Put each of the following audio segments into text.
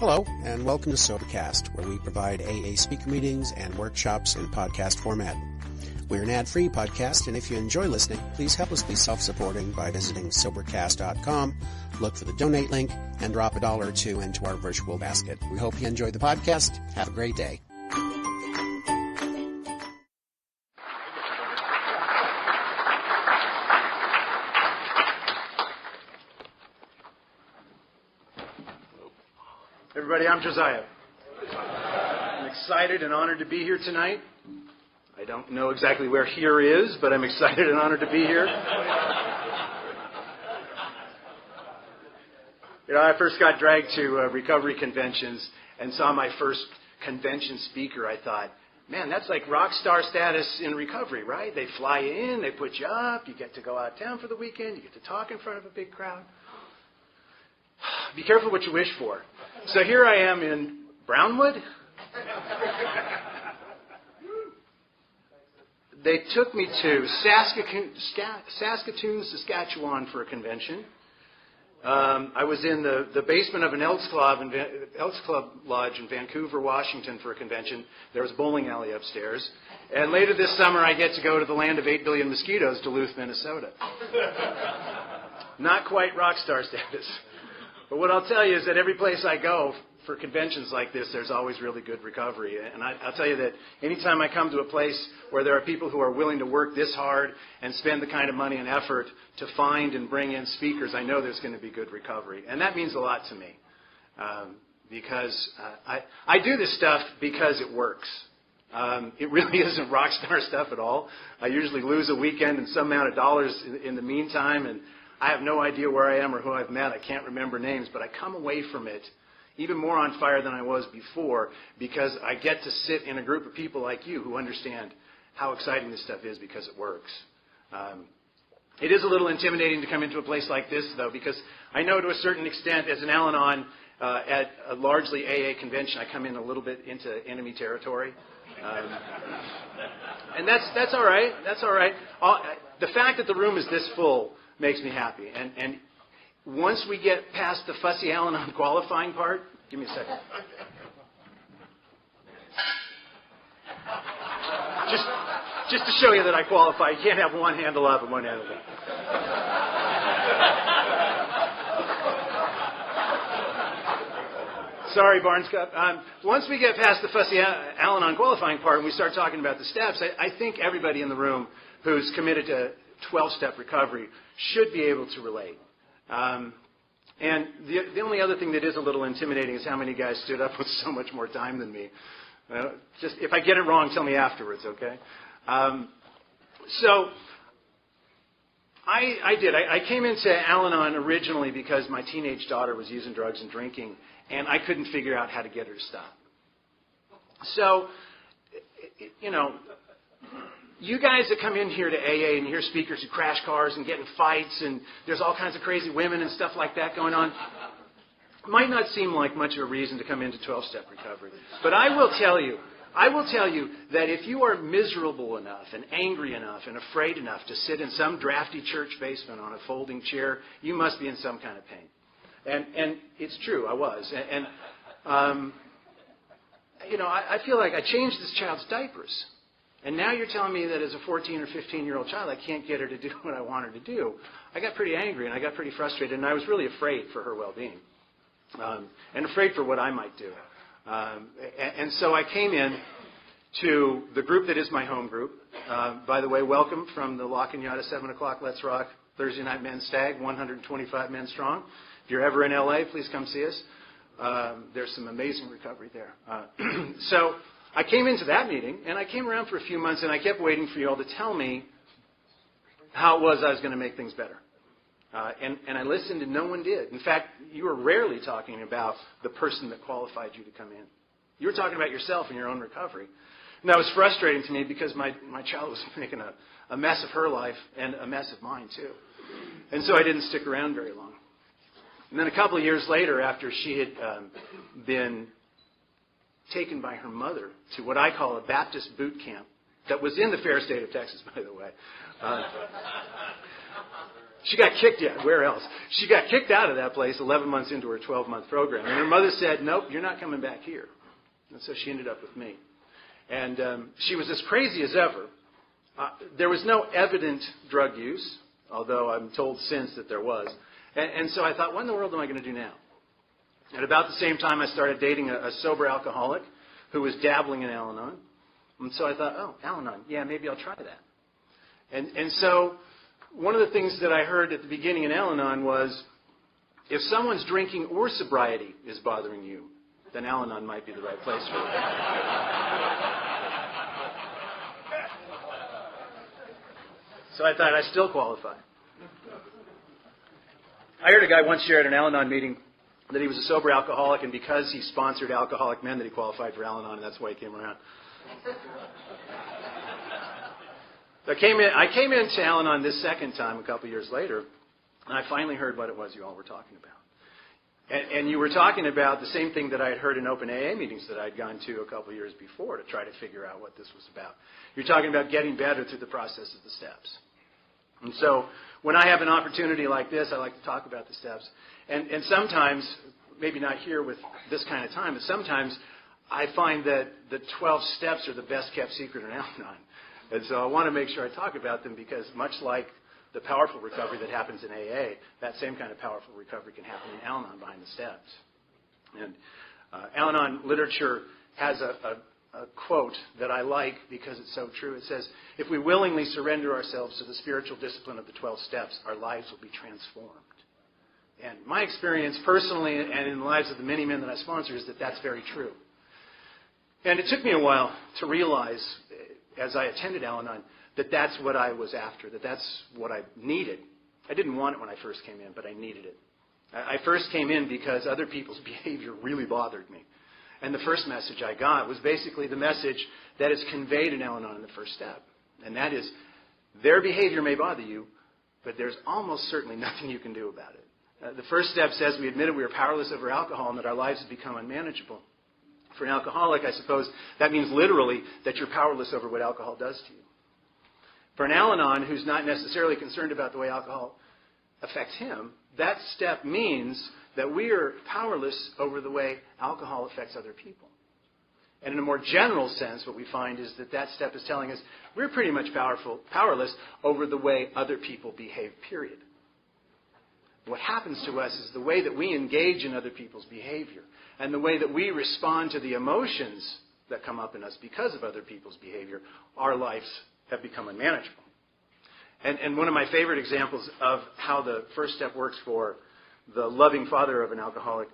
Hello, and welcome to Sobercast, where we provide AA speaker meetings and workshops in podcast format. We're an ad-free podcast, and if you enjoy listening, please help us be self-supporting by visiting Sobercast.com, look for the donate link, and drop $1 or $2 into our virtual basket. We hope you enjoy the podcast. Have a great day. Everybody, I'm Josiah. I'm excited and honored to be here tonight. I don't know exactly where here is, but I'm excited and honored to be here. You know, I first got dragged to recovery conventions and saw my first convention speaker. I thought, man, that's like rock star status in recovery, right? They fly you in, they put you up, you get to go out of town for the weekend, you get to talk in front of a big crowd. Be careful what you wish for. So here I am in Brownwood. They took me to Saskatoon, Saskatchewan for a convention. I was in the basement of an Elks Club Lodge in Vancouver, Washington for a convention. There was a bowling alley upstairs. And later this summer I get to go to the land of 8 billion mosquitoes, Duluth, Minnesota. Not quite rock star status. But what I'll tell you is that every place I go for conventions like this, there's always really good recovery. And I'll tell you that anytime I come to a place where there are people who are willing to work this hard and spend the kind of money and effort to find and bring in speakers, I know there's going to be good recovery. And that means a lot to me because I do this stuff because it works. It really isn't rock star stuff at all. I usually lose a weekend and some amount of dollars in the meantime, and I have no idea where I am or who I've met. I can't remember names, but I come away from it even more on fire than I was before because I get to sit in a group of people like you who understand how exciting this stuff is because it works. It is a little intimidating to come into a place like this, though, because I know to a certain extent as an Al-anon at a largely AA convention, I come in a little bit into enemy territory. And that's all right. That's all right. The fact that the room is this full makes me happy. And once we get past the fussy Al-anon qualifying part, give me a second. Just to show you that I qualify, you can't have one handle up and one handle down. Sorry, Barnes Cup. Once we get past the fussy Al-anon qualifying part and we start talking about the steps, I think everybody in the room who's committed to 12-step recovery should be able to relate. And the only other thing that is a little intimidating is how many guys stood up with so much more time than me. Just if I get it wrong, tell me afterwards, okay? So I did. I came into Al-anon originally because my teenage daughter was using drugs and drinking, and I couldn't figure out how to get her to stop. So, you know, you guys that come in here to AA and hear speakers who crash cars and get in fights and there's all kinds of crazy women and stuff like that going on, might not seem like much of a reason to come into 12-step recovery. But I will tell you that if you are miserable enough and angry enough and afraid enough to sit in some drafty church basement on a folding chair, you must be in some kind of pain. And it's true, I was. You know, I feel like I changed this child's diapers. And now you're telling me that as a 14 or 15-year-old child, I can't get her to do what I want her to do. I got pretty angry and I got pretty frustrated, and I was really afraid for her well-being and afraid for what I might do. And so I came in to the group that is my home group. By the way, welcome from the Lock and Yada 7 o'clock Let's Rock Thursday Night Men's Stag, 125 men strong. If you're ever in L.A., please come see us. There's some amazing recovery there. So I came into that meeting, and I came around for a few months, and I kept waiting for you all to tell me how it was I was going to make things better. And I listened, and no one did. In fact, you were rarely talking about the person that qualified you to come in. You were talking about yourself and your own recovery. And that was frustrating to me because my child was making a mess of her life and a mess of mine, too. And so I didn't stick around very long. And then a couple of years later, after she had been taken by her mother to what I call a Baptist boot camp that was in the fair state of Texas, by the way. She got kicked out. Where else? She got kicked out of that place 11 months into her 12-month program. And her mother said, nope, you're not coming back here. And so she ended up with me. And she was as crazy as ever. There was no evident drug use, although I'm told since that there was. And so I thought, what in the world am I going to do now? At about the same time, I started dating a sober alcoholic who was dabbling in Al-anon. And so I thought, oh, Al-anon, yeah, maybe I'll try that. And so one of the things that I heard at the beginning in Al-anon was, if someone's drinking or sobriety is bothering you, then Al-anon might be the right place for you. So I thought, I still qualify. I heard a guy once share at an Al-anon meeting that he was a sober alcoholic, and because he sponsored alcoholic men, that he qualified for Al-anon, and that's why he came around. I came into Al-anon this second time a couple years later, and I finally heard what it was you all were talking about. And you were talking about the same thing that I had heard in open AA meetings that I'd gone to a couple years before to try to figure out what this was about. You're talking about getting better through the process of the steps. And so when I have an opportunity like this, I like to talk about the steps. And sometimes, maybe not here with this kind of time, but sometimes I find that the 12 steps are the best kept secret in Al-anon. And so I want to make sure I talk about them because much like the powerful recovery that happens in AA, that same kind of powerful recovery can happen in Al-anon behind the steps. And Al-anon literature has a quote that I like because it's so true. It says, if we willingly surrender ourselves to the spiritual discipline of the 12 steps, our lives will be transformed. And my experience personally and in the lives of the many men that I sponsor is that that's very true. And it took me a while to realize, as I attended Al-anon, that that's what I was after, that that's what I needed. I didn't want it when I first came in, but I needed it. I first came in because other people's behavior really bothered me. And the first message I got was basically the message that is conveyed in Al-anon in the first step. And that is, their behavior may bother you, but there's almost certainly nothing you can do about it. The first step says we admitted we are powerless over alcohol and that our lives have become unmanageable. For an alcoholic, I suppose, that means literally that you're powerless over what alcohol does to you. For an Al-anon who's not necessarily concerned about the way alcohol affects him, that step means that we are powerless over the way alcohol affects other people. And in a more general sense, what we find is that that step is telling us we're pretty much powerless over the way other people behave, period. What happens to us is the way that we engage in other people's behavior and the way that we respond to the emotions that come up in us because of other people's behavior, our lives have become unmanageable. And one of my favorite examples of how the first step works for the loving father of an alcoholic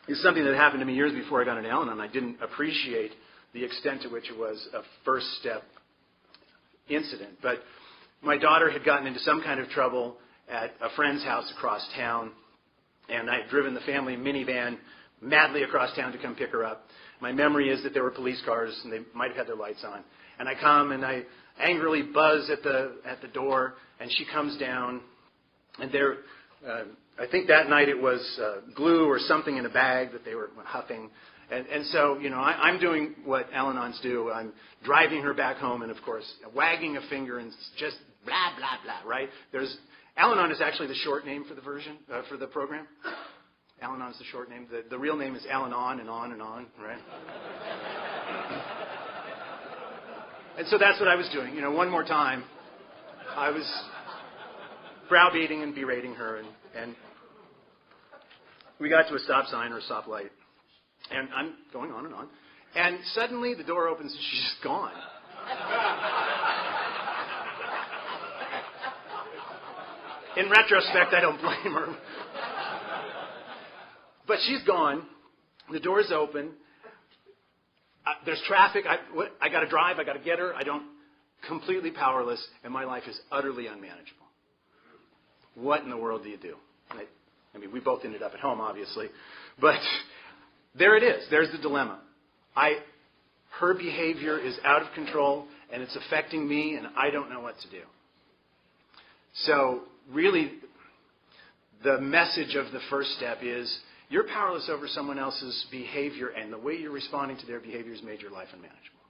is something that happened to me years before I got into Al-anon. I didn't appreciate the extent to which it was a first step incident. But my daughter had gotten into some kind of trouble at a friend's house across town, and I had driven the family minivan madly across town to come pick her up. My memory is that there were police cars, and they might have had their lights on. And I come, and I angrily buzz at the door, and she comes down, and there, I think that night it was glue or something in a bag that they were huffing. And so, you know, I'm doing what Al-anons do. I'm driving her back home, and of course, wagging a finger and just blah, blah, blah, right? Al-anon is actually the short name for the version, for the program. Al-anon is the short name. The real name is Al-anon and on, right? And so that's what I was doing. You know, one more time, I was browbeating and berating her, and we got to a stop sign or a stoplight, and I'm going on, and suddenly the door opens and she's just gone. In retrospect, I don't blame her. But she's gone. The door's open. There's traffic. I got to drive. I got to get her. Completely powerless, and my life is utterly unmanageable. What in the world do you do? I mean, we both ended up at home, obviously. But there it is. There's the dilemma. Her behavior is out of control, and it's affecting me, and I don't know what to do. So really, the message of the first step is you're powerless over someone else's behavior, and the way you're responding to their behavior has made your life unmanageable.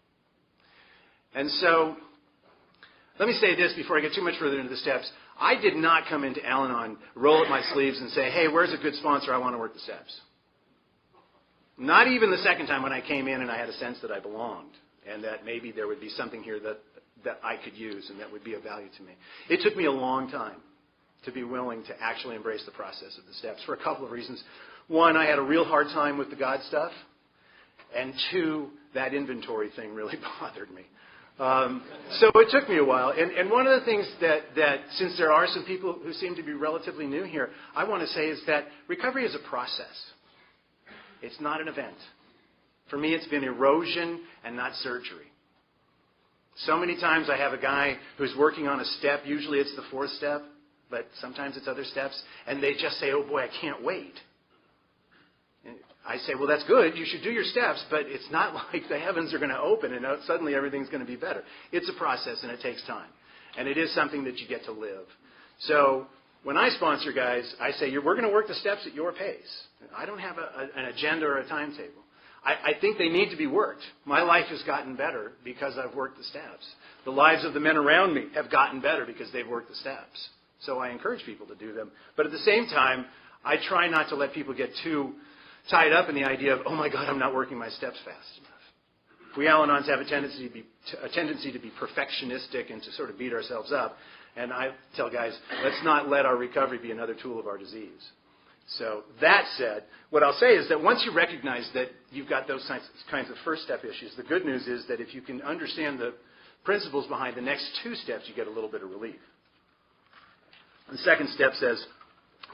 And so Let me say this before I get too much further into the steps. I did not come into Al-anon, roll up my sleeves and say, hey, where's a good sponsor? I want to work the steps. Not even the second time when I came in and I had a sense that I belonged and that maybe there would be something here that I could use and that would be of value to me. It took me a long time to be willing to actually embrace the process of the steps for a couple of reasons. One, I had a real hard time with the God stuff. And two, that inventory thing really bothered me. So it took me a while. And one of the things that, since there are some people who seem to be relatively new here, I want to say is that recovery is a process. It's not an event. For me, it's been erosion and not surgery. So many times I have a guy who's working on a step. Usually it's the fourth step, but sometimes it's other steps. And they just say, oh boy, I can't wait. I say, well, that's good. You should do your steps, but it's not like the heavens are going to open and suddenly everything's going to be better. It's a process and it takes time. And it is something that you get to live. So when I sponsor guys, I say, we're going to work the steps at your pace. I don't have an agenda or a timetable. I think they need to be worked. My life has gotten better because I've worked the steps. The lives of the men around me have gotten better because they've worked the steps. So I encourage people to do them. But at the same time, I try not to let people get too tied up in the idea of, oh my God, I'm not working my steps fast enough. We Al-anons have a tendency to be perfectionistic and to sort of beat ourselves up. And I tell guys, let's not let our recovery be another tool of our disease. So that said, what I'll say is that once you recognize that you've got those kinds of first step issues, the good news is that if you can understand the principles behind the next two steps, you get a little bit of relief. The second step says,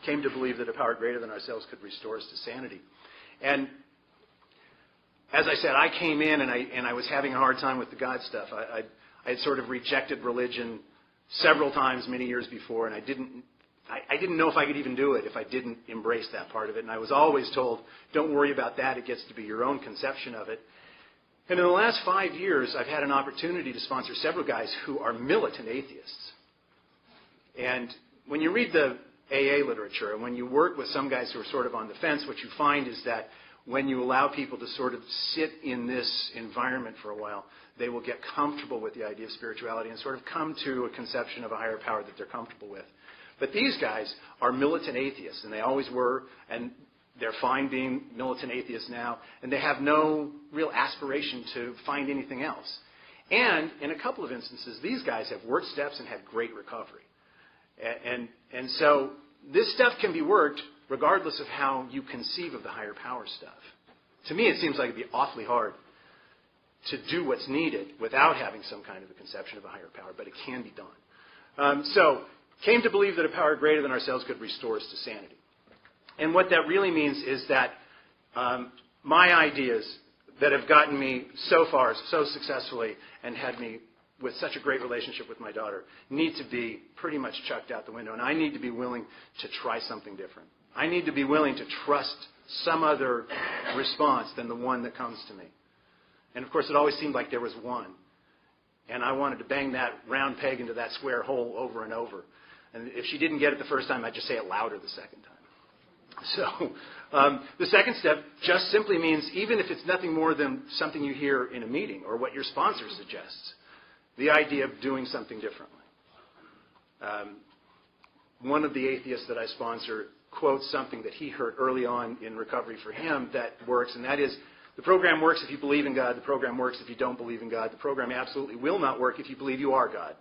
came to believe that a power greater than ourselves could restore us to sanity. And as I said, I came in and I was having a hard time with the God stuff. I had sort of rejected religion several times many years before, and I didn't know if I could even do it if I didn't embrace that part of it. And I was always told, don't worry about that. It gets to be your own conception of it. And in the last 5 years, I've had an opportunity to sponsor several guys who are militant atheists. And when you read the AA literature, and when you work with some guys who are sort of on the fence, what you find is that when you allow people to sort of sit in this environment for a while, they will get comfortable with the idea of spirituality and sort of come to a conception of a higher power that they're comfortable with. But these guys are militant atheists, and they always were, and they're fine being militant atheists now, and they have no real aspiration to find anything else. And in a couple of instances, these guys have worked steps and had great recovery. And so this stuff can be worked regardless of how you conceive of the higher power stuff. To me, it seems like it'd be awfully hard to do what's needed without having some kind of a conception of a higher power, but it can be done. So, came to believe that a power greater than ourselves could restore us to sanity. And what that really means is that my ideas that have gotten me so far so successfully and had me with such a great relationship with my daughter need to be pretty much chucked out the window. And I need to be willing to try something different. I need to be willing to trust some other response than the one that comes to me. And of course, it always seemed like there was one. And I wanted to bang that round peg into that square hole over and over. And if she didn't get it the first time, I'd just say it louder the second time. So the second step just simply means, even if it's nothing more than something you hear in a meeting or what your sponsor suggests, the idea of doing something differently. One of the atheists that I sponsor quotes something that he heard early on in recovery for him that works, and that is, the program works if you believe in God. The program works if you don't believe in God. The program absolutely will not work if you believe you are God.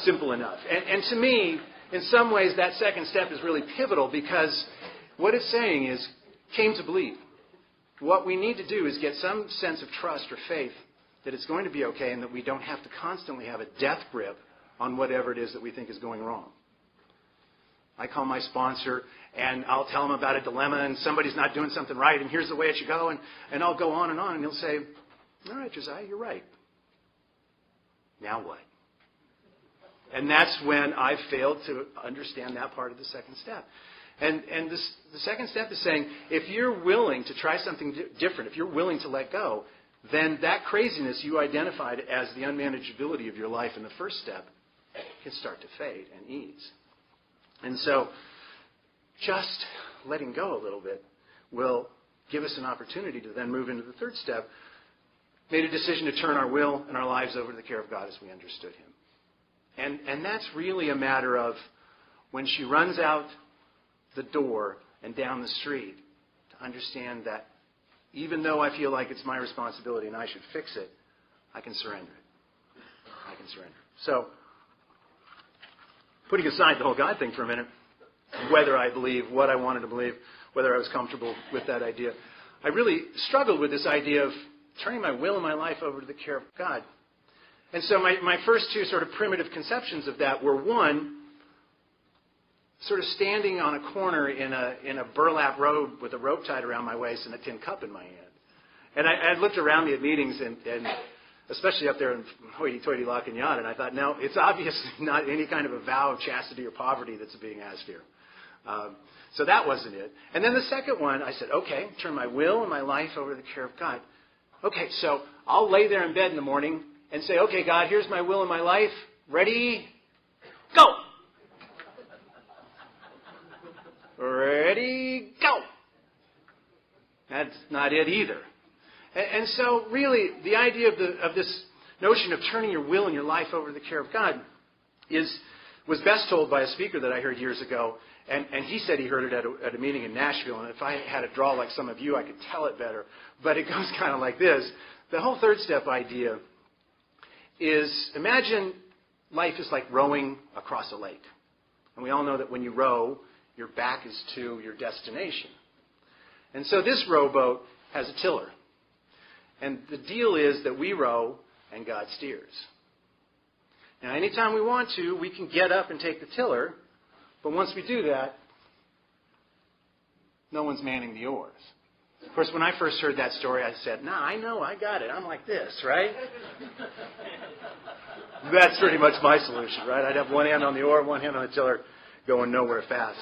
Simple enough. And to me, in some ways, that second step is really pivotal because what it's saying is, came to believe. What we need to do is get some sense of trust or faith that it's going to be okay and that we don't have to constantly have a death grip on whatever it is that we think is going wrong. I call my sponsor and I'll tell him about a dilemma and somebody's not doing something right and here's the way it should go, and I'll go on and he'll say, all right, Josiah, you're right. Now what? And that's when I failed to understand that part of the second step. And the second step is saying, if you're willing to try something different, if you're willing to let go, then that craziness you identified as the unmanageability of your life in the first step can start to fade and ease. And so just letting go a little bit will give us an opportunity to then move into the third step, made a decision to turn our will and our lives over to the care of God as we understood Him. And that's really a matter of when she runs out the door and down the street, to understand that even though I feel like it's my responsibility and I should fix it, I can surrender it. I can surrender. So, putting aside the whole God thing for a minute, whether I believe what I wanted to believe, whether I was comfortable with that idea, I really struggled with this idea of turning my will and my life over to the care of God. And so my first two sort of primitive conceptions of that were, one, sort of standing on a corner in a burlap robe with a rope tied around my waist and a tin cup in my hand. And I looked around me at meetings, and especially up there in hoity-toity La Cañada, and I thought, no, it's obviously not any kind of a vow of chastity or poverty that's being asked here. So that wasn't it. And then the second one, I said, okay, turn my will and my life over to the care of God. Okay, so I'll lay there in bed in the morning and say, okay, God, here's my will and my life. Ready? Go! Ready? Go! That's not it either. And so really, the idea of this notion of turning your will and your life over to the care of God was best told by a speaker that I heard years ago. And he said he heard it at a meeting in Nashville. And if I had a draw like some of you, I could tell it better. But it goes kind of like this. The whole third step idea is, imagine life is like rowing across a lake. And we all know that when you row, your back is to your destination. And so this rowboat has a tiller. And the deal is that we row and God steers. Now, anytime we want to, we can get up and take the tiller. But once we do that, no one's manning the oars. Of course, when I first heard that story, I said, nah, I know, I got it. I'm like this, right? That's pretty much my solution, right? I'd have one hand on the oar, one hand on the tiller, going nowhere fast.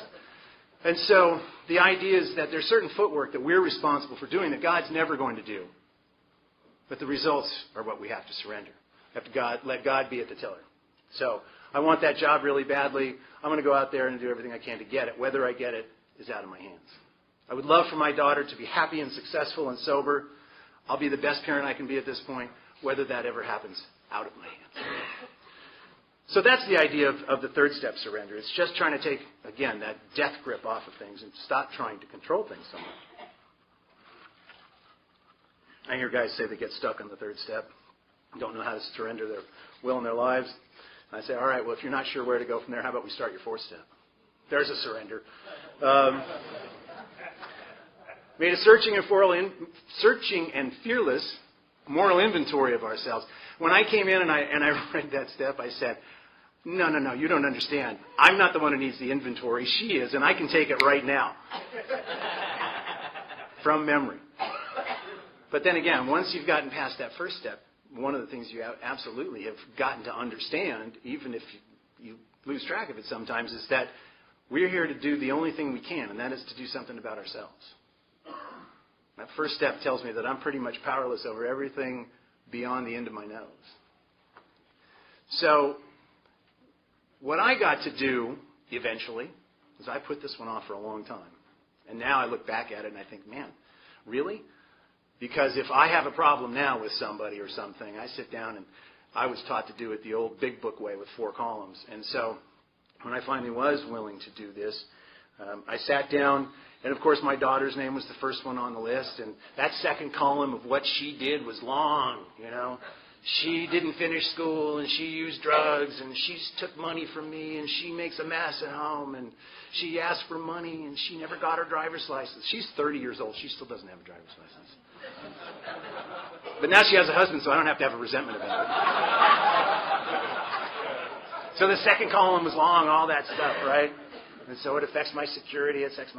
And so the idea is that there's certain footwork that we're responsible for doing that God's never going to do. But the results are what we have to surrender. We have to let God be at the tiller. So I want that job really badly. I'm going to go out there and do everything I can to get it. Whether I get it is out of my hands. I would love for my daughter to be happy and successful and sober. I'll be the best parent I can be at this point, whether that ever happens out of my hands. So that's the idea of the third step, surrender. It's just trying to take, again, that death grip off of things and stop trying to control things so much. I hear guys say they get stuck on the third step, don't know how to surrender their will and their lives. And I say, all right, well, if you're not sure where to go from there, how about we start your fourth step? There's a surrender. Made a searching and fearless moral inventory of ourselves. When I came in and I read that step, I said, no, you don't understand. I'm not the one who needs the inventory. She is, and I can take it right now. From memory. But then again, once you've gotten past that first step, one of the things you absolutely have gotten to understand, even if you lose track of it sometimes, is that we're here to do the only thing we can, and that is to do something about ourselves. That first step tells me that I'm pretty much powerless over everything beyond the end of my nose. So what I got to do eventually was I put this one off for a long time. And now I look back at it and I think, man, really? Because if I have a problem now with somebody or something, I sit down and I was taught to do it the old big book way with 4 columns. And so when I finally was willing to do this, I sat down, and of course my daughter's name was the first one on the list, and that second column of what she did was long, you know. She didn't finish school, and she used drugs, and she took money from me, and she makes a mess at home, and she asked for money, and she never got her driver's license. She's 30 years old. She still doesn't have a driver's license. But now she has a husband, so I don't have to have a resentment about it. So the second column was long, all that stuff, right? And so it affects my security, it affects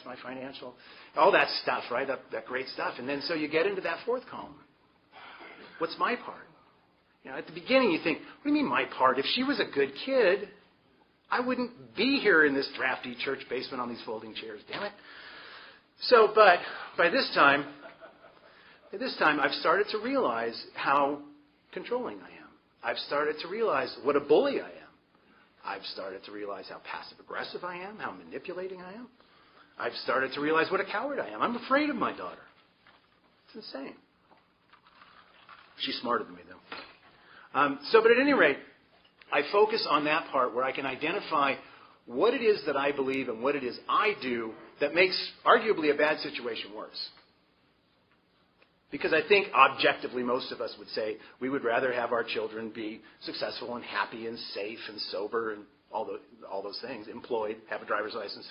my financial, all that stuff, right? That great stuff. And then so you get into that fourth column. What's my part? You know, at the beginning you think, what do you mean my part? If she was a good kid, I wouldn't be here in this drafty church basement on these folding chairs, damn it. So, but by this time I've started to realize how controlling I am. I've started to realize what a bully I am. I've started to realize how passive-aggressive I am, how manipulating I am. I've started to realize what a coward I am. I'm afraid of my daughter. It's insane. She's smarter than me, though. But at any rate, I focus on that part where I can identify what it is that I believe and what it is I do that makes arguably a bad situation worse. Because I think objectively most of us would say we would rather have our children be successful and happy and safe and sober and all those things, employed, have a driver's license.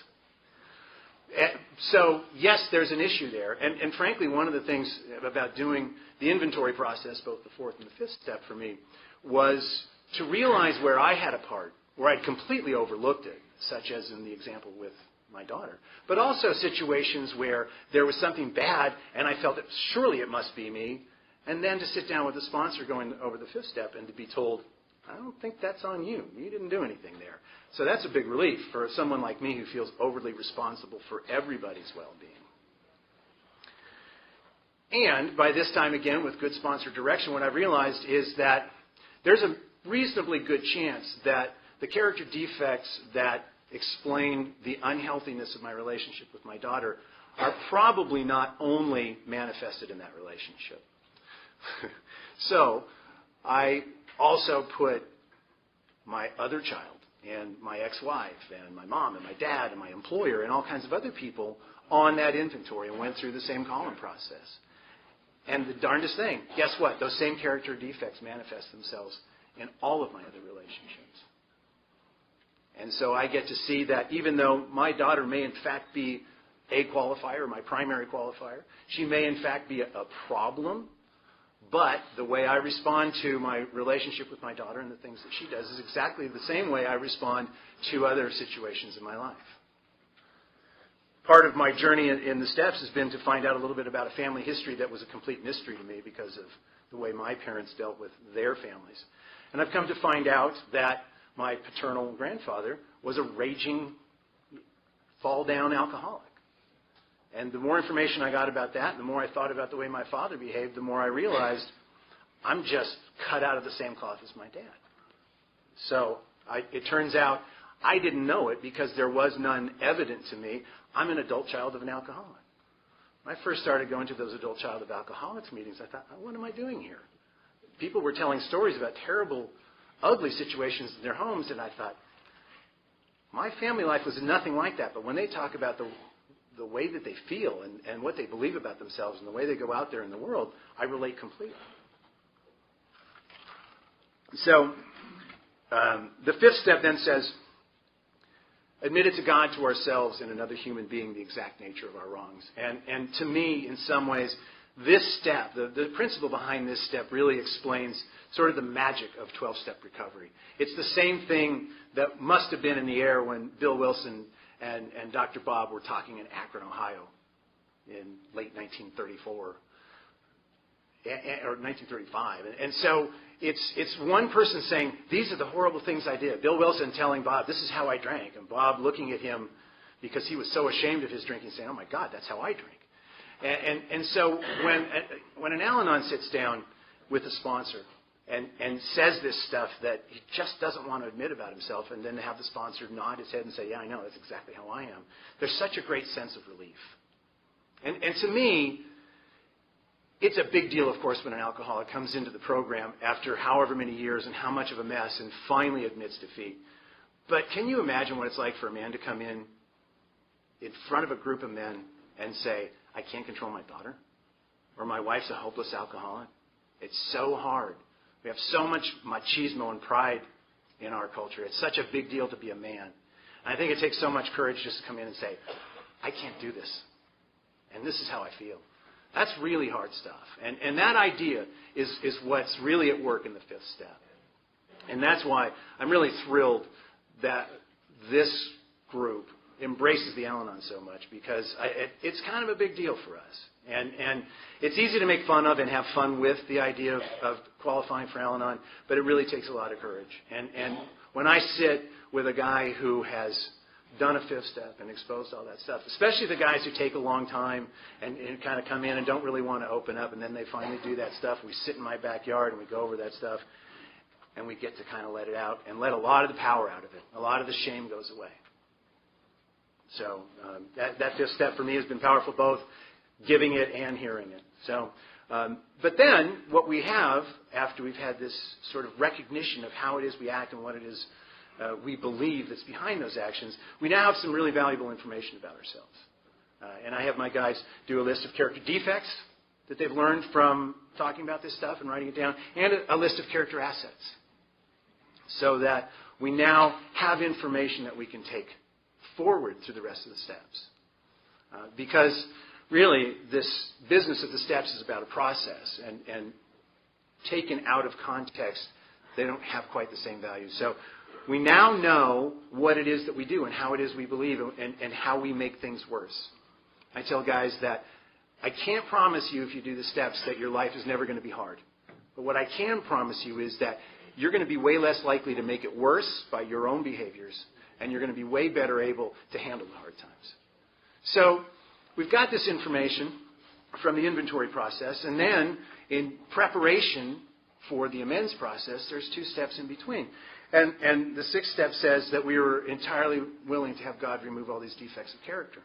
So, yes, there's an issue there. And frankly, one of the things about doing the inventory process, both the fourth and the fifth step for me, was to realize where I had a part, where I'd completely overlooked it, such as in the example with my daughter. But also situations where there was something bad and I felt that surely it must be me. And then to sit down with the sponsor going over the fifth step and to be told, I don't think that's on you. You didn't do anything there. So that's a big relief for someone like me who feels overly responsible for everybody's well-being. And by this time, again, with good sponsor direction, what I realized is that there's a reasonably good chance that the character defects that explain the unhealthiness of my relationship with my daughter are probably not only manifested in that relationship. So I also put my other child and my ex-wife and my mom and my dad and my employer and all kinds of other people on that inventory and went through the same column process. And the darndest thing, guess what? Those same character defects manifest themselves in all of my other relationships. And so I get to see that even though my daughter may in fact be a qualifier, my primary qualifier, she may in fact be a problem, but the way I respond to my relationship with my daughter and the things that she does is exactly the same way I respond to other situations in my life. Part of my journey in the steps has been to find out a little bit about a family history that was a complete mystery to me because of the way my parents dealt with their families. And I've come to find out that my paternal grandfather was a raging, fall-down alcoholic. And the more information I got about that, and the more I thought about the way my father behaved, the more I realized I'm just cut out of the same cloth as my dad. So it turns out I didn't know it because there was none evident to me. I'm an adult child of an alcoholic. When I first started going to those adult child of alcoholics meetings, I thought, what am I doing here? People were telling stories about terrible, ugly situations in their homes, and I thought, my family life was nothing like that. But when they talk about the way that they feel and what they believe about themselves and the way they go out there in the world, I relate completely. So the fifth step then says, admit it to God, to ourselves, and another human being the exact nature of our wrongs. And to me, in some ways, this step, the principle behind this step really explains sort of the magic of 12-step recovery. It's the same thing that must have been in the air when Bill Wilson and Dr. Bob were talking in Akron, Ohio in late 1934 or 1935. And so it's one person saying, these are the horrible things I did. Bill Wilson telling Bob, this is how I drank. And Bob looking at him because he was so ashamed of his drinking, saying, oh my God, that's how I drink. And so when an Al-anon sits down with a sponsor and says this stuff that he just doesn't want to admit about himself, and then to have the sponsor nod his head and say, yeah, I know, that's exactly how I am, there's such a great sense of relief. And to me, it's a big deal, of course, when an alcoholic comes into the program after however many years and how much of a mess and finally admits defeat. But can you imagine what it's like for a man to come in front of a group of men and say, I can't control my daughter, or my wife's a hopeless alcoholic? It's so hard. We have so much machismo and pride in our culture. It's such a big deal to be a man. And I think it takes so much courage just to come in and say, I can't do this, and this is how I feel. That's really hard stuff. And that idea is what's really at work in the fifth step. And that's why I'm really thrilled that this group embraces the Al-anon so much, because it's kind of a big deal for us. And it's easy to make fun of and have fun with the idea of qualifying for Al-anon, but it really takes a lot of courage. And when I sit with a guy who has done a fifth step and exposed all that stuff, especially the guys who take a long time and kind of come in and don't really want to open up, and then they finally do that stuff, we sit in my backyard and we go over that stuff, and we get to kind of let it out and let a lot of the power out of it. A lot of the shame goes away. So that fifth step for me has been powerful, both giving it and hearing it. So But then what we have, after we've had this sort of recognition of how it is we act and what it is we believe that's behind those actions, we now have some really valuable information about ourselves. And I have my guys do a list of character defects that they've learned from talking about this stuff and writing it down, and a list of character assets, so that we now have information that we can take forward through the rest of the steps. Because really, this business of the steps is about a process, and taken out of context, they don't have quite the same value. So we now know what it is that we do and how it is we believe and how we make things worse. I tell guys that I can't promise you if you do the steps that your life is never going to be hard. But what I can promise you is that you're going to be way less likely to make it worse by your own behaviors, and you're going to be way better able to handle the hard times. So we've got this information from the inventory process, and then in preparation for the amends process, there's 2 steps in between. And the 6th step says that we were entirely willing to have God remove all these defects of character.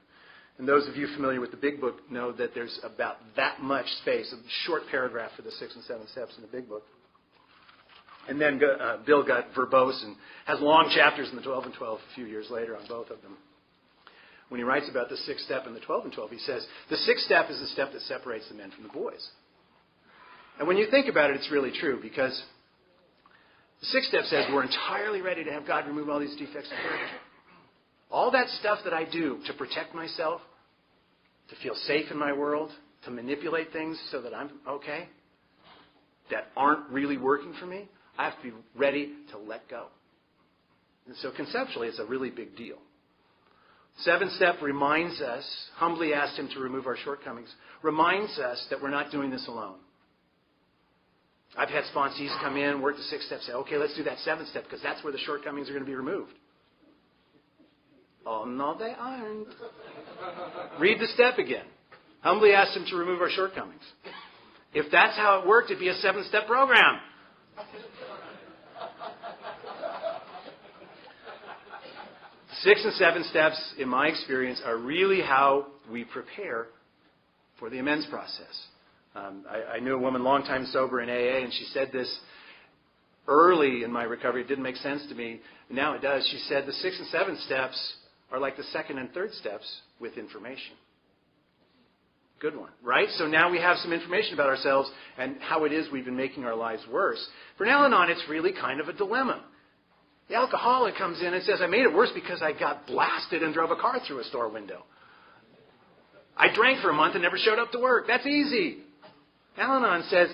And those of you familiar with the Big Book know that there's about that much space, a short paragraph for the 6 and 7 steps in the Big Book. And then Bill got verbose and has long chapters in the 12 and 12 a few years later on both of them. When he writes about the 6th step and the 12 and 12, he says, the 6th step is the step that separates the men from the boys. And when you think about it, it's really true, because the 6th step says we're entirely ready to have God remove all these defects of character. All that stuff that I do to protect myself, to feel safe in my world, to manipulate things so that I'm okay, that aren't really working for me, I have to be ready to let go. And so conceptually, it's a really big deal. 7th step reminds us, humbly asked him to remove our shortcomings, reminds us that we're not doing this alone. I've had sponsees come in, work the 6th step, say, okay, let's do that 7th step, because that's where the shortcomings are going to be removed. Oh, no, they aren't. Read the step again. Humbly asked him to remove our shortcomings. If that's how it worked, it'd be a 7-step program. The 6 and 7 steps, in my experience, are really how we prepare for the amends process. I knew a woman long time sober in AA, and she said this early in my recovery. It didn't make sense to me. Now it does. She said the 6 and 7 steps are like the 2nd and 3rd steps with information. Good one, right? So now we have some information about ourselves and how it is we've been making our lives worse. For an Al-anon, it's really kind of a dilemma. The alcoholic comes in and says, I made it worse because I got blasted and drove a car through a store window. I drank for a month and never showed up to work. That's easy. Al-anon says,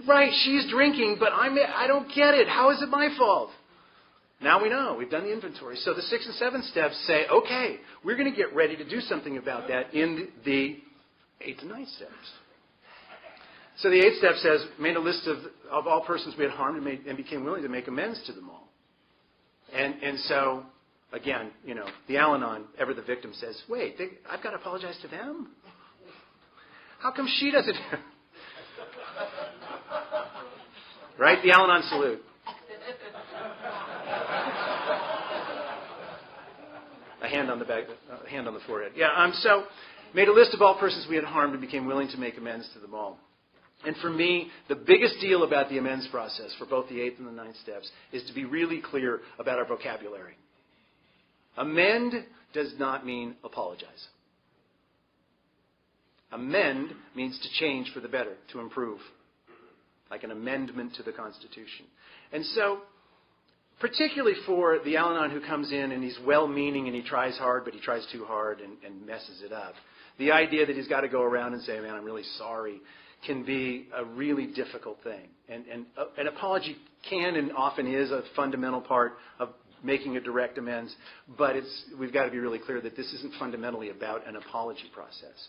right, she's drinking, but I don't get it. How is it my fault? Now we know. We've done the inventory. So the 6 and 7 steps say, okay, we're going to get ready to do something about that in the 8th and 9th steps. So the 8th step says, made a list of all persons we had harmed and became willing to make amends to them all. And so, again, the Al-anon, ever the victim, says, wait, I've got to apologize to them? How come she doesn't? Right? The Al-anon salute. A hand on the back, a hand on the forehead. Yeah, so made a list of all persons we had harmed and became willing to make amends to them all. And for me, the biggest deal about the amends process for both the 8th and the 9th steps is to be really clear about our vocabulary. Amend does not mean apologize. Amend means to change for the better, to improve, like an amendment to the Constitution. And so, particularly for the Al-anon who comes in and he's well-meaning and he tries hard, but he tries too hard and messes it up, the idea that he's got to go around and say, man, I'm really sorry, can be a really difficult thing. And an apology can and often is a fundamental part of making a direct amends, but we've got to be really clear that this isn't fundamentally about an apology process.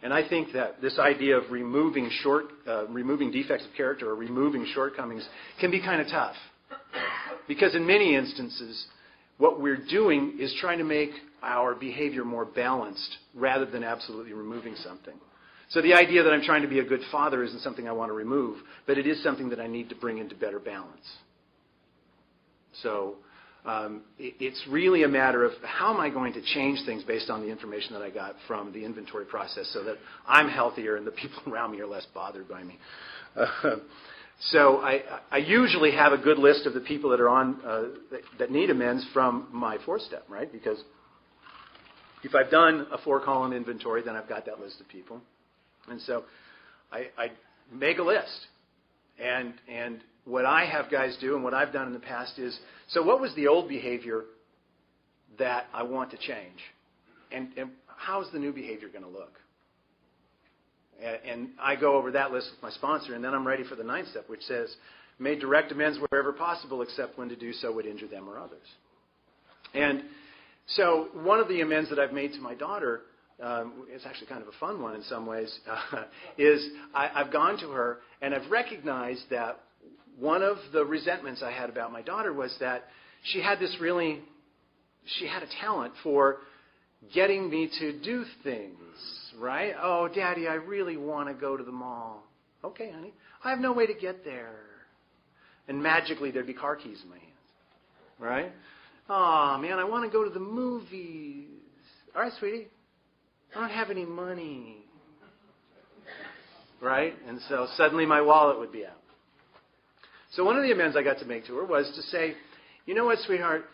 And I think that this idea of removing defects of character or removing shortcomings can be kind of tough. Because in many instances, what we're doing is trying to make our behavior more balanced rather than absolutely removing something. So the idea that I'm trying to be a good father isn't something I want to remove, but it is something that I need to bring into better balance. So It's really a matter of how am I going to change things based on the information that I got from the inventory process so that I'm healthier and the people around me are less bothered by me. So I usually have a good list of the people that are on that need amends from my 4-step, right? Because if I've done a 4-column inventory, then I've got that list of people. And so I make a list. And what I have guys do and what I've done in the past is, so what was the old behavior that I want to change? And how's the new behavior going to look? And I go over that list with my sponsor, and then I'm ready for the 9th step, which says, made direct amends wherever possible, except when to do so would injure them or others. And so one of the amends that I've made to my daughter, it's actually kind of a fun one in some ways, is I've gone to her and I've recognized that one of the resentments I had about my daughter was that she had a talent for getting me to do things, right? Oh, Daddy, I really want to go to the mall. Okay, honey. I have no way to get there. And magically there'd be car keys in my hands, right? Oh, man, I want to go to the movies. All right, sweetie. I don't have any money. Right? And so suddenly my wallet would be out. So one of the amends I got to make to her was to say, you know what, sweetheart,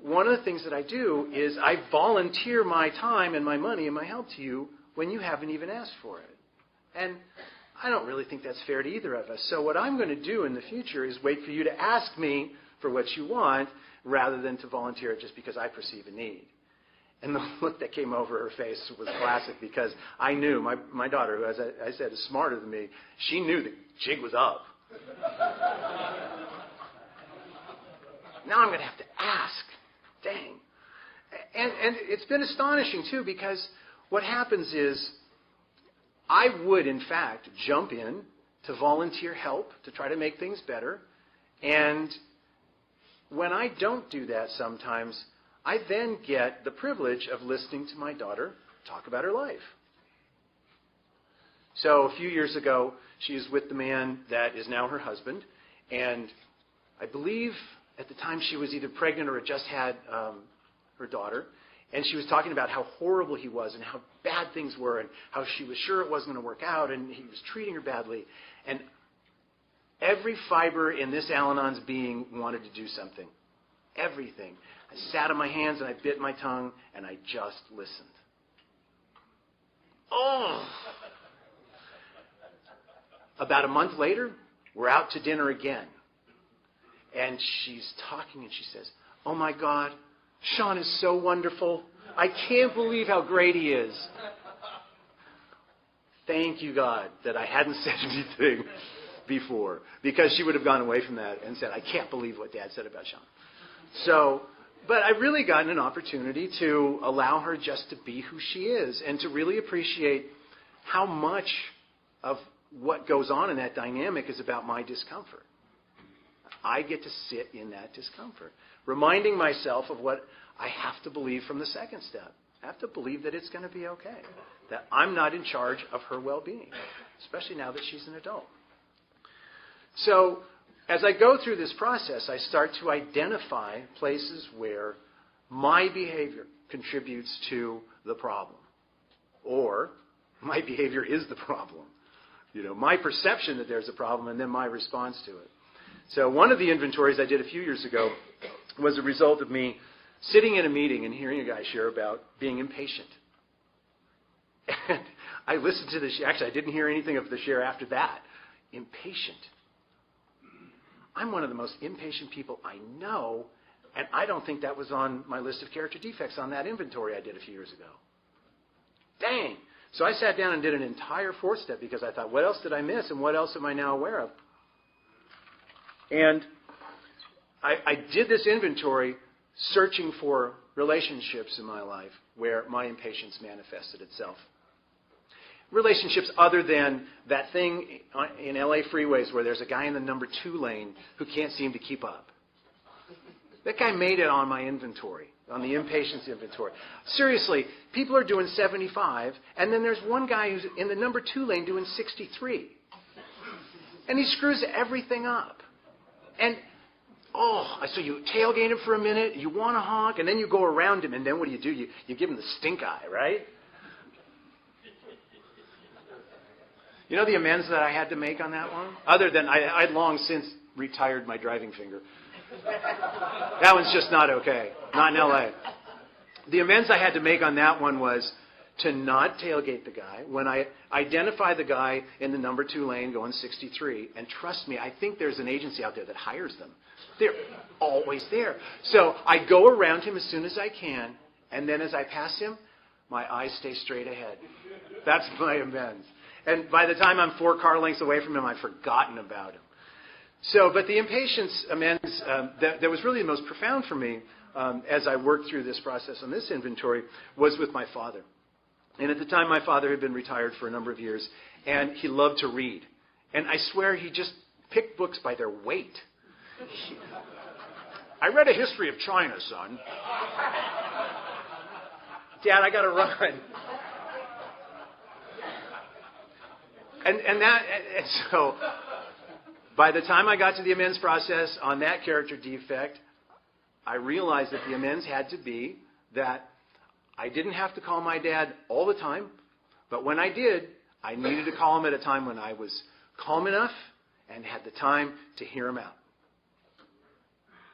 one of the things that I do is I volunteer my time and my money and my help to you when you haven't even asked for it. And I don't really think that's fair to either of us. So what I'm going to do in the future is wait for you to ask me for what you want rather than to volunteer it just because I perceive a need. And the look that came over her face was classic because I knew, my daughter, who, as I said, is smarter than me, she knew the jig was up. Now I'm going to have to ask. Dang. And it's been astonishing, too, because what happens is I would, in fact, jump in to volunteer help to try to make things better. And when I don't do that sometimes, I then get the privilege of listening to my daughter talk about her life. So a few years ago, she was with the man that is now her husband. And I believe at the time she was either pregnant or had just had her daughter. And she was talking about how horrible he was and how bad things were and how she was sure it wasn't going to work out and he was treating her badly. And every fiber in this Al-anon's being wanted to do something. Everything. I sat on my hands and I bit my tongue and I just listened. Oh! About a month later, we're out to dinner again. And she's talking and she says, oh my God, Sean is so wonderful. I can't believe how great he is. Thank you, God, that I hadn't said anything before. Because she would have gone away from that and said, I can't believe what Dad said about Sean. So, but I've really gotten an opportunity to allow her just to be who she is and to really appreciate how much of what goes on in that dynamic is about my discomfort. I get to sit in that discomfort, reminding myself of what I have to believe from the 2nd step. I have to believe that it's going to be okay, that I'm not in charge of her well-being, especially now that she's an adult. So as I go through this process, I start to identify places where my behavior contributes to the problem, or my behavior is the problem. You know, my perception that there's a problem and then my response to it. So one of the inventories I did a few years ago was a result of me sitting in a meeting and hearing a guy share about being impatient. And I listened to the share. Actually, I didn't hear anything of the share after that. Impatient. I'm one of the most impatient people I know, and I don't think that was on my list of character defects on that inventory I did a few years ago. Dang. So I sat down and did an entire 4th step because I thought, what else did I miss and what else am I now aware of? And I did this inventory searching for relationships in my life where my impatience manifested itself. Relationships other than that thing in LA freeways where there's a guy in the number 2 lane who can't seem to keep up. That guy made it on my inventory, on the impatience inventory. Seriously, people are doing 75, and then there's one guy who's in the number 2 lane doing 63. And he screws everything up. And So you tailgate him for a minute, you want to honk, and then you go around him, and then what do? You give him the stink eye, right? You know the amends that I had to make on that one? Other than I'd long since retired my driving finger. That one's just not okay. Not in L.A. The amends I had to make on that one was to not tailgate the guy when I identify the guy in the number 2 lane going 63. And trust me, I think there's an agency out there that hires them. They're always there. So I go around him as soon as I can, and then as I pass him, my eyes stay straight ahead. That's my amends. And by the time I'm 4 car lengths away from him, I've forgotten about him. So, but the impatience amends that was really the most profound for me as I worked through this process on this inventory was with my father. And at the time, my father had been retired for a number of years, and he loved to read. And I swear he just picked books by their weight. I read a history of China, son. Dad, I got to run. And so by the time I got to the amends process on that character defect, I realized that the amends had to be that I didn't have to call my dad all the time, but when I did, I needed to call him at a time when I was calm enough and had the time to hear him out.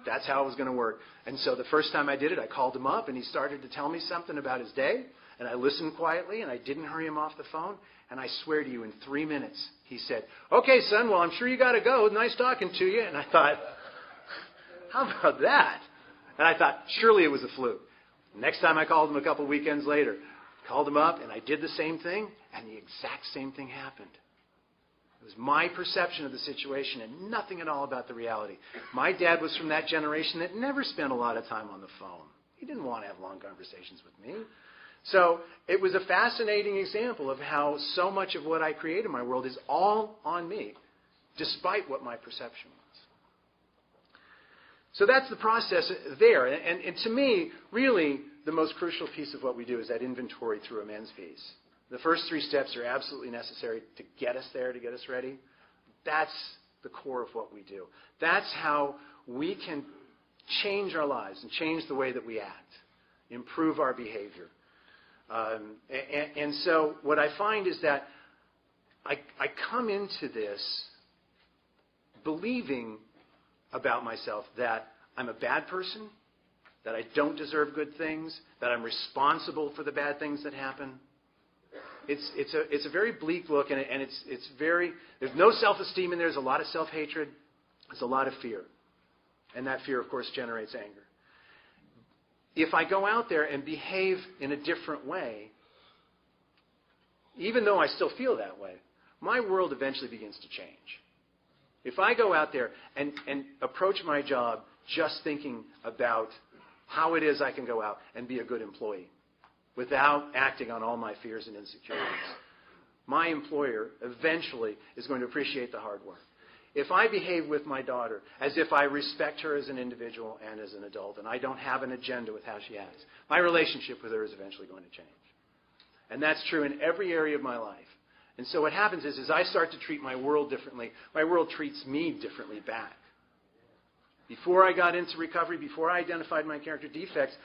That's how it was going to work. And so the first time I did it, I called him up, and he started to tell me something about his day, and I listened quietly, and I didn't hurry him off the phone. And I swear to you, in 3 minutes, he said, "Okay, son, well, I'm sure you got to go. Nice talking to you." And I thought, how about that? And I thought, surely it was a fluke. Next time I called him a couple weekends later, called him up, and I did the same thing, and the exact same thing happened. It was my perception of the situation and nothing at all about the reality. My dad was from that generation that never spent a lot of time on the phone. He didn't want to have long conversations with me. So it was a fascinating example of how so much of what I create in my world is all on me, despite what my perception was. So that's the process there. And to me, really, the most crucial piece of what we do is that inventory through amends piece. The first 3 steps are absolutely necessary to get us there, to get us ready. That's the core of what we do. That's how we can change our lives and change the way that we act, improve our behavior. And so what I find is that I come into this believing about myself that I'm a bad person, that I don't deserve good things, that I'm responsible for the bad things that happen. It's a very bleak look, and it's very, there's no self-esteem in there. There's a lot of self-hatred. There's a lot of fear. And that fear, of course, generates anger. If I go out there and behave in a different way, even though I still feel that way, my world eventually begins to change. If I go out there and approach my job just thinking about how it is I can go out and be a good employee without acting on all my fears and insecurities, my employer eventually is going to appreciate the hard work. If I behave with my daughter as if I respect her as an individual and as an adult, and I don't have an agenda with how she acts, my relationship with her is eventually going to change. And that's true in every area of my life. And so what happens is, as I start to treat my world differently, my world treats me differently back. Before I got into recovery, before I identified my character defects,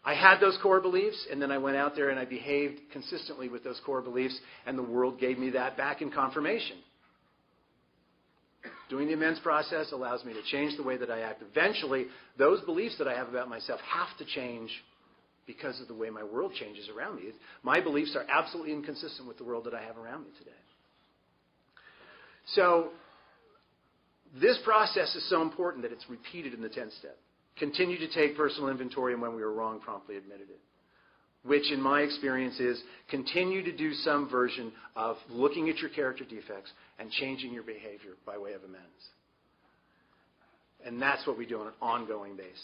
I had those core beliefs, and then I went out there and I behaved consistently with those core beliefs, and the world gave me that back in confirmation. Doing the amends process allows me to change the way that I act. Eventually, those beliefs that I have about myself have to change because of the way my world changes around me. My beliefs are absolutely inconsistent with the world that I have around me today. So this process is so important that it's repeated in the 10th step. Continue to take personal inventory, and when we were wrong, promptly admitted it. Which, in my experience, is continue to do some version of looking at your character defects and changing your behavior by way of amends. And that's what we do on an ongoing basis.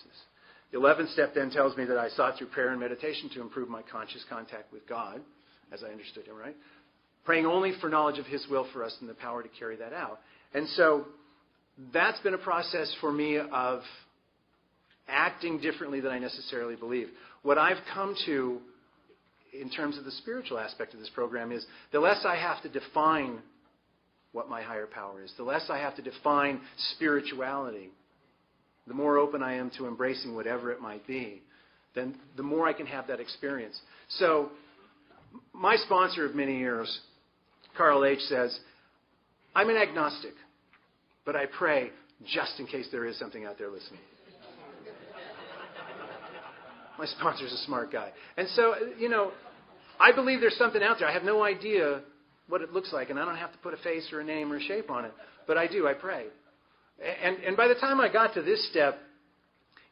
The 11th step then tells me that I sought through prayer and meditation to improve my conscious contact with God, as I understood him, right? Praying only for knowledge of his will for us and the power to carry that out. And so that's been a process for me of acting differently than I necessarily believe. What I've come to in terms of the spiritual aspect of this program is the less I have to define what my higher power is, the less I have to define spirituality, the more open I am to embracing whatever it might be, then the more I can have that experience. So my sponsor of many years, Carl H., says, I'm an agnostic, but I pray just in case there is something out there listening. My sponsor's a smart guy. And so, I believe there's something out there. I have no idea what it looks like, and I don't have to put a face or a name or a shape on it. But I do. I pray. And by the time I got to this step,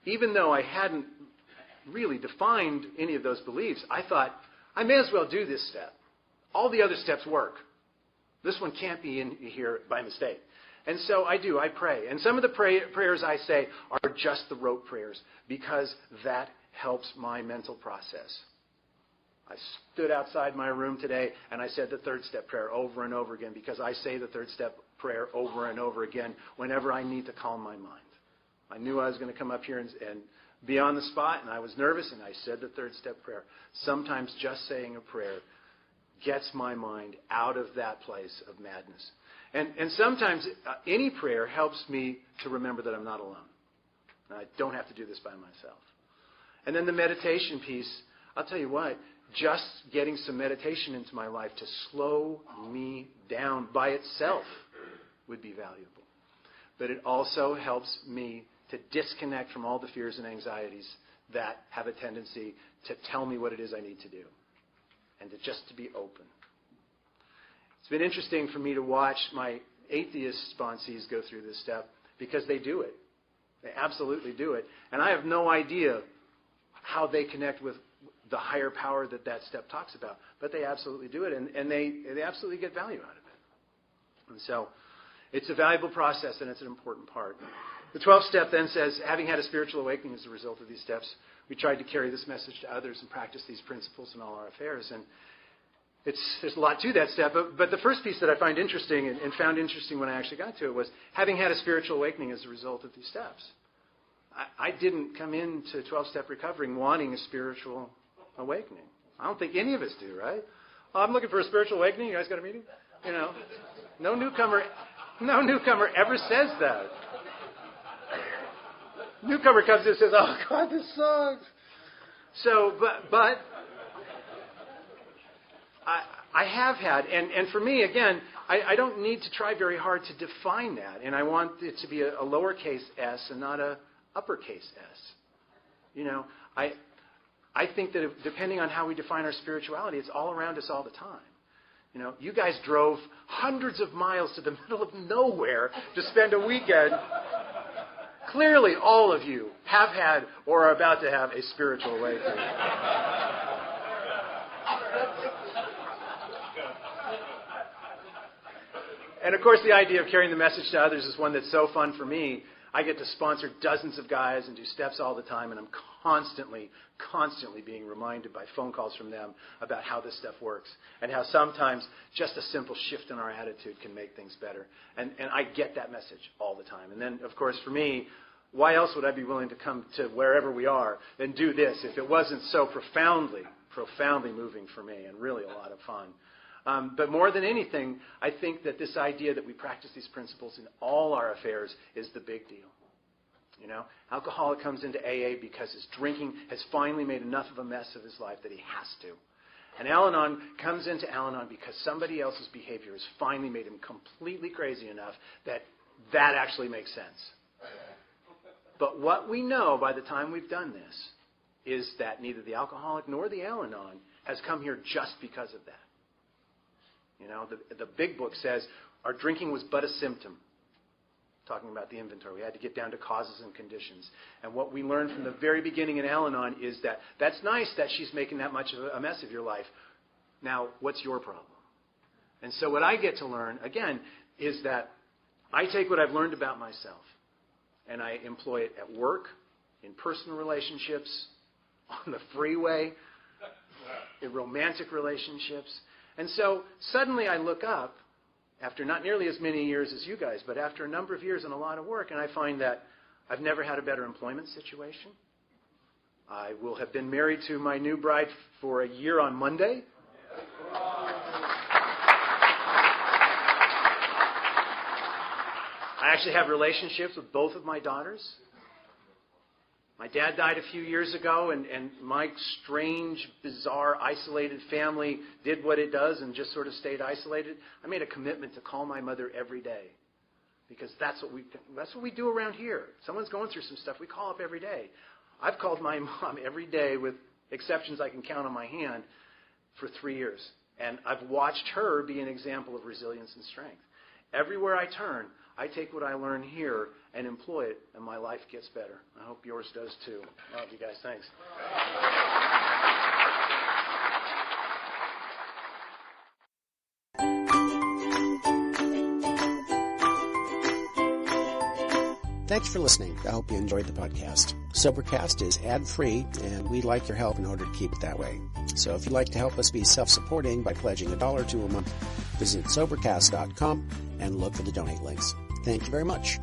even though I hadn't really defined any of those beliefs, I thought, I may as well do this step. All the other steps work. This one can't be in here by mistake. And so I do. I pray. And some of the prayers I say are just the rote prayers because that helps my mental process. I stood outside my room today and I said the third step prayer over and over again because I say the third step prayer over and over again whenever I need to calm my mind. I knew I was going to come up here and be on the spot, and I was nervous, and I said the third step prayer. Sometimes just saying a prayer gets my mind out of that place of madness. And sometimes any prayer helps me to remember that I'm not alone. And I don't have to do this by myself. And then the meditation piece, I'll tell you what, just getting some meditation into my life to slow me down by itself would be valuable. But it also helps me to disconnect from all the fears and anxieties that have a tendency to tell me what it is I need to do. And to be open. It's been interesting for me to watch my atheist sponsees go through this step because they do it. They absolutely do it. And I have no idea how they connect with the higher power that step talks about. But they absolutely do it, and they absolutely get value out of it. And so it's a valuable process, and it's an important part. The 12th step then says, having had a spiritual awakening as a result of these steps, we tried to carry this message to others and practice these principles in all our affairs. And there's a lot to that step. But the first piece that I find interesting and found interesting when I actually got to it was having had a spiritual awakening as a result of these steps. I didn't come into 12-step recovery wanting a spiritual awakening. I don't think any of us do, right? Oh, I'm looking for a spiritual awakening. You guys got a meeting? No newcomer ever says that. Newcomer comes in and says, "Oh God, this sucks." So, but I have had, and for me, again, I don't need to try very hard to define that, and I want it to be a lowercase s and not a uppercase s. I think that depending on how we define our spirituality, it's all around us all the time. You guys drove hundreds of miles to the middle of nowhere to spend a weekend. Clearly, all of you have had or are about to have a spiritual awakening. And of course, the idea of carrying the message to others is one that's so fun for me. I get to sponsor dozens of guys and do steps all the time, and I'm constantly being reminded by phone calls from them about how this stuff works and how sometimes just a simple shift in our attitude can make things better. And I get that message all the time. And then, of course, for me, why else would I be willing to come to wherever we are and do this if it wasn't so profoundly moving for me and really a lot of fun? But more than anything, I think that this idea that we practice these principles in all our affairs is the big deal. Alcoholic comes into AA because his drinking has finally made enough of a mess of his life that he has to. And Al-anon comes into Al-anon because somebody else's behavior has finally made him completely crazy enough that actually makes sense. But what we know by the time we've done this is that neither the alcoholic nor the Al-anon has come here just because of that. The big book says our drinking was but a symptom. Talking about the inventory. We had to get down to causes and conditions. And what we learned from the very beginning in Al-anon is that that's nice that she's making that much of a mess of your life. Now, what's your problem? And so what I get to learn, again, is that I take what I've learned about myself and I employ it at work, in personal relationships, on the freeway, in romantic relationships. And so suddenly I look up, after not nearly as many years as you guys, but after a number of years and a lot of work, and I find that I've never had a better employment situation. I will have been married to my new bride for a year on Monday. I actually have relationships with both of my daughters. My dad died a few years ago, and my strange, bizarre, isolated family did what it does and just sort of stayed isolated. I made a commitment to call my mother every day, because that's what we do around here. Someone's going through some stuff, we call up every day. I've called my mom every day, with exceptions I can count on my hand, for 3 years. And I've watched her be an example of resilience and strength. Everywhere I turn, I take what I learn here and employ it, and my life gets better. I hope yours does too. I love you guys. Thanks. Thanks for listening. I hope you enjoyed the podcast. Sobercast is ad-free, and we'd like your help in order to keep it that way. So if you'd like to help us be self-supporting by pledging $1 or $2 a month, visit Sobercast.com and look for the donate links. Thank you very much.